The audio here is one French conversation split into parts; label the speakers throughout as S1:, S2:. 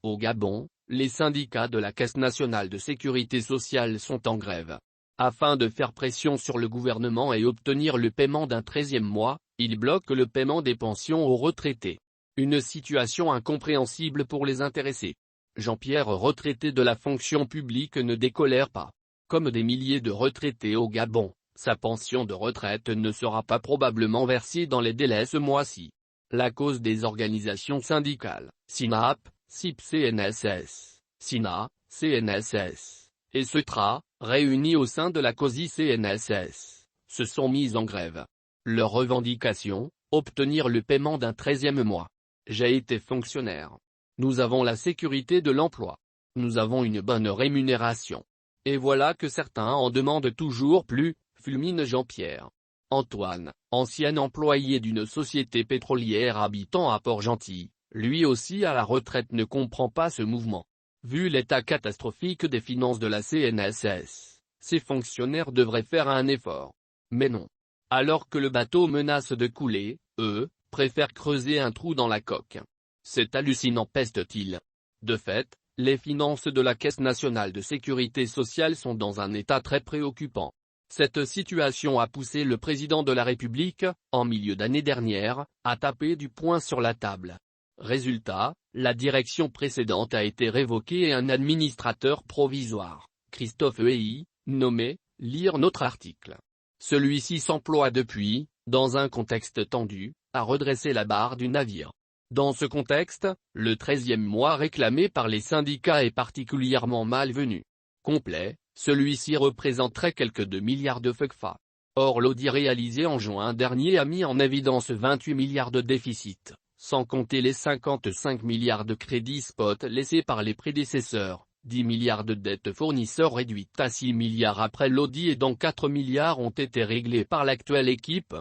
S1: Au Gabon, les syndicats de la Caisse nationale de sécurité sociale sont en grève. Afin de faire pression sur le gouvernement et obtenir le paiement d'un 13e mois, ils bloquent le paiement des pensions aux retraités. Une situation incompréhensible pour les intéressés. Jean-Pierre, retraité de la fonction publique, ne décolère pas. Comme des milliers de retraités au Gabon, sa pension de retraite ne sera pas probablement versée dans les délais ce mois-ci. La cause des organisations syndicales, SYNAP, SIP-CNSS, SINA, CNSS, et SETRA, réunis au sein de la COSI-CNSS, se sont mises en grève. Leur revendication, obtenir le paiement d'un 13e mois. J'ai été fonctionnaire. Nous avons la sécurité de l'emploi. Nous avons une bonne rémunération. Et voilà que certains en demandent toujours plus, fulmine Jean-Pierre. Antoine, ancien employé d'une société pétrolière habitant à Port-Gentil, lui aussi à la retraite, ne comprend pas ce mouvement. Vu l'état catastrophique des finances de la CNSS, ces fonctionnaires devraient faire un effort. Mais non. Alors que le bateau menace de couler, eux, préfèrent creuser un trou dans la coque. C'est hallucinant, peste-t-il. De fait, les finances de la Caisse nationale de sécurité sociale sont dans un état très préoccupant. Cette situation a poussé le président de la République, en milieu d'année dernière, à taper du poing sur la table. Résultat, la direction précédente a été révoquée et un administrateur provisoire, Christophe Hey, nommé, lire notre article. Celui-ci s'emploie depuis, dans un contexte tendu, à redresser la barre du navire. Dans ce contexte, le 13e mois réclamé par les syndicats est particulièrement malvenu. Complet, celui-ci représenterait quelques 2 milliards de FECFA. Or l'audit réalisé en juin dernier a mis en évidence 28 milliards de déficit, sans compter les 55 milliards de crédits spot laissés par les prédécesseurs, 10 milliards de dettes fournisseurs réduites à 6 milliards après l'audit et dont 4 milliards ont été réglés par l'actuelle équipe.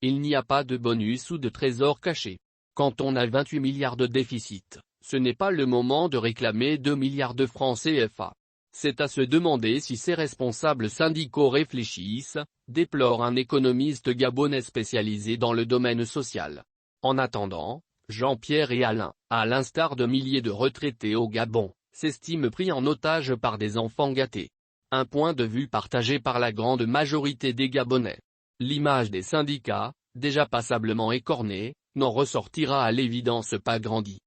S1: Il n'y a pas de bonus ou de trésor caché. Quand on a 28 milliards de déficit, ce n'est pas le moment de réclamer 2 milliards de francs CFA. C'est à se demander si ces responsables syndicaux réfléchissent, déplore un économiste gabonais spécialisé dans le domaine social. En attendant, Jean-Pierre et Alain, à l'instar de milliers de retraités au Gabon, s'estiment pris en otage par des enfants gâtés. Un point de vue partagé par la grande majorité des Gabonais. L'image des syndicats, déjà passablement écornée, n'en ressortira à l'évidence pas grandie.